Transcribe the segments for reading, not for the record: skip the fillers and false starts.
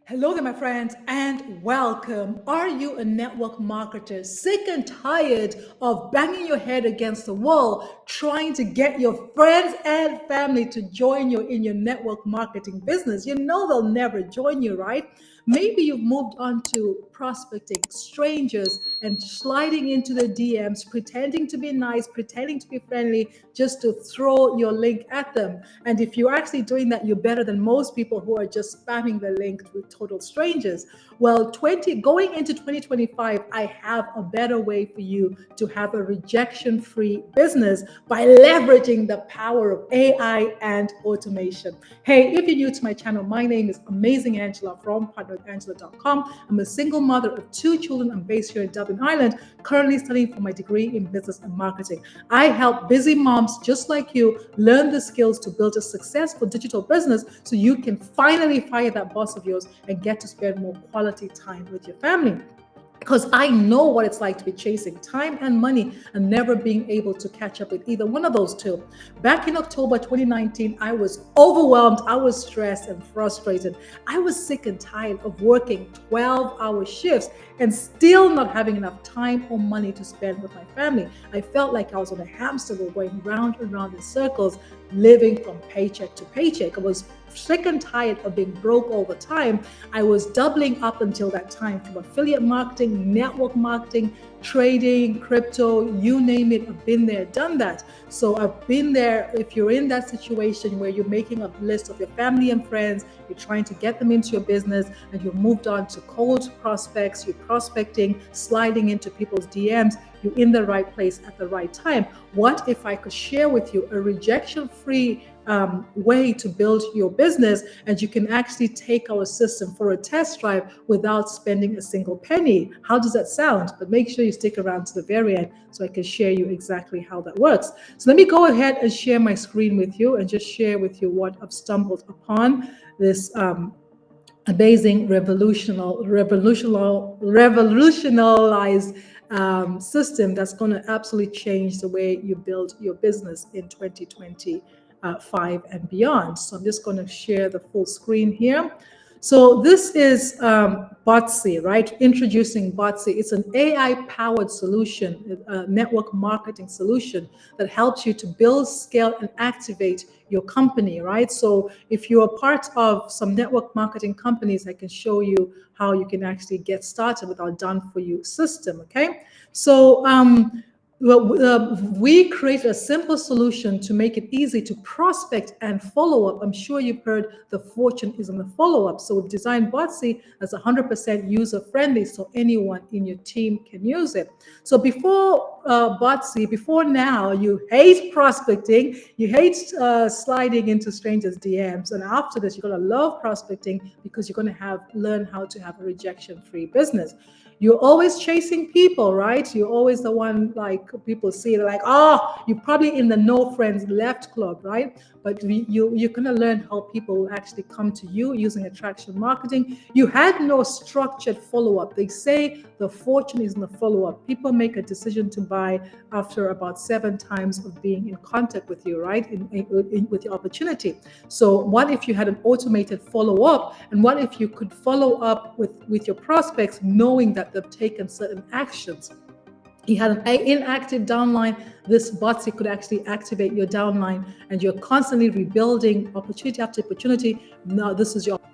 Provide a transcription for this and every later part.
Hello there, my friends, and welcome. Are you a network marketer sick and tired of banging your head against the wall, trying to get your friends and family to join you in your network marketing business? You know they'll never join you, right? Maybe you've moved on to prospecting strangers and sliding into the DMs, pretending to be nice, pretending to be friendly, just to throw your link at them. And if you're actually doing that, you're better than most people who are just spamming the link with total strangers. Well, going into 2025, I have a better way for you to have a rejection-free business by leveraging the power of AI and automation. Hey, if you're new to my channel, my name is Amazing Angela from partnerwithangela.com. I'm a single mother of two children. I'm based here in Dublin, Ireland, currently studying for my degree in business and marketing. I help busy moms just like you learn the skills to build a successful digital business so you can finally fire that boss of yours and get to spend more quality time with your family. Because I know what it's like to be chasing time and money and never being able to catch up with either one of those two. Back in October 2019, I was overwhelmed, I was stressed and frustrated. I was sick and tired of working 12-hour shifts and still not having enough time or money to spend with my family. I felt like I was on a hamster wheel going round and round in circles, living from paycheck to paycheck. I was sick and tired of being broke all the time. I was doubling up until that time from affiliate marketing, network marketing, trading, crypto, you name it. I've been there, done that. So I've been there. If you're in that situation where you're making a list of your family and friends, you're trying to get them into your business, and you've moved on to cold prospects, you're prospecting, sliding into people's DMs, you're in the right place at the right time. What if I could share with you a rejection-free way to build your business, and you can actually take our system for a test drive without spending a single penny? How does that sound? But make sure you stick around to the very end so I can share you exactly how that works. So let me go ahead and share my screen with you and just share with you what I've stumbled upon. This amazing revolutionized system that's going to absolutely change the way you build your business in 2025 and beyond. So I'm just going to share the full screen here. So this is Botsii, right? Introducing Botsii. It's an AI-powered solution, a network marketing solution that helps you to build, scale, and activate your company, right? So if you're a part of some network marketing companies, I can show you how you can actually get started with our done-for-you system, okay? So we created a simple solution to make it easy to prospect and follow up. I'm sure you've heard the fortune is in the follow-up. So we've designed Botsii as 100% user-friendly so anyone in your team can use it. So before Botsii, before now, you hate prospecting, you hate sliding into strangers' DMs. And after this, you're going to love prospecting because you're going to learn how to have a rejection-free business. You're always chasing people, right? You're always the one, like, people see, they're like, oh, you're probably in the no friends left club, right? But you're going to learn how people will actually come to you using attraction marketing. You had no structured follow-up. They say the fortune is in the follow-up. People make a decision to buy after about 7 times of being in contact with you, right? With your opportunity. So what if you had an automated follow-up? And what if you could follow up with your prospects knowing that they've taken certain actions? You had an inactive downline. This Botsii could actually activate your downline, and you're constantly rebuilding opportunity after opportunity. Now this is your opportunity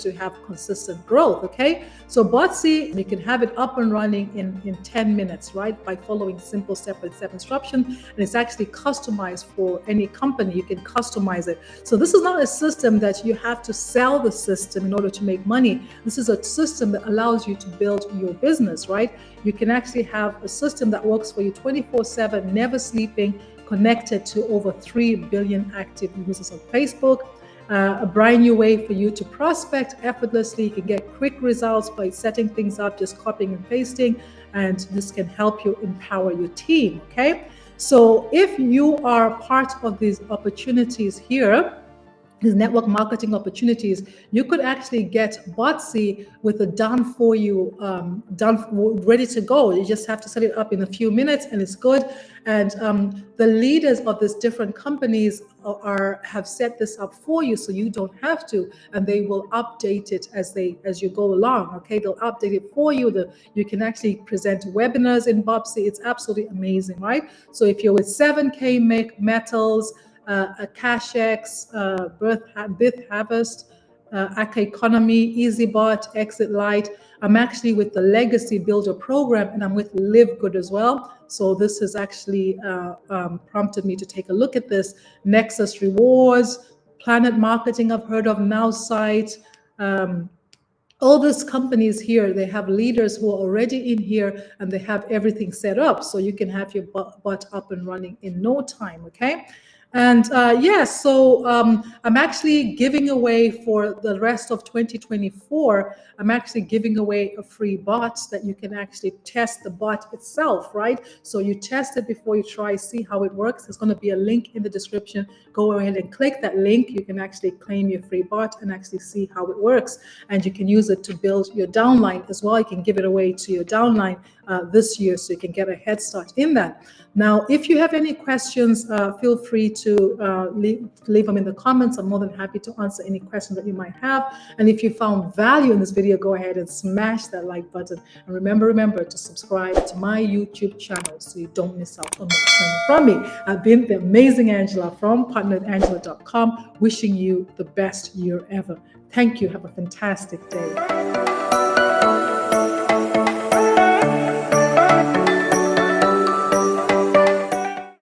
to have consistent growth, okay? So Botsii, you can have it up and running in 10 minutes, right? By following simple step-by-step instruction. And it's actually customized for any company. You can customize it. So this is not a system that you have to sell the system in order to make money. This is a system that allows you to build your business, right? You can actually have a system that works for you 24/7, never sleeping, connected to over 3 billion active users on Facebook. A brand new way for you to prospect effortlessly. You can get quick results by setting things up, just copying and pasting, and this can help you empower your team, okay? So if you are part of these opportunities here, these network marketing opportunities, you could actually get Botsii with a done for you, ready to go. You just have to set it up in a few minutes, and it's good. And the leaders of these different companies have set this up for you, so you don't have to, and they will update it as you go along. Okay, they'll update it for you. You can actually present webinars in Botsii. It's absolutely amazing, right? So if you're with 7K Metals, a CashX, Bith Harvest, Aka Economy, EasyBot, Exit Light. I'm actually with the Legacy Builder program, and I'm with Live Good as well. So this has actually prompted me to take a look at this. Nexus Rewards, Planet Marketing, I've heard of, NowSite. All these companies here, they have leaders who are already in here, and they have everything set up, so you can have your bot up and running in no time. Okay. And yes, so I'm actually giving away for the rest of 2024. I'm actually giving away a free bot that you can actually test the bot itself, right? So you test it before you try, see how it works. There's going to be a link in the description. Go ahead and click that link. You can actually claim your free bot and actually see how it works. And you can use it to build your downline as well. You can give it away to your downline this year, so you can get a head start in that. Now, if you have any questions, feel free to leave them in the comments. I'm more than happy to answer any questions that you might have. And if you found value in this video, go ahead and smash that like button. And remember to subscribe to my YouTube channel so you don't miss out on what's coming from me. I've been the amazing Angela from partnerwithangela.com, wishing you the best year ever. Thank you. Have a fantastic day.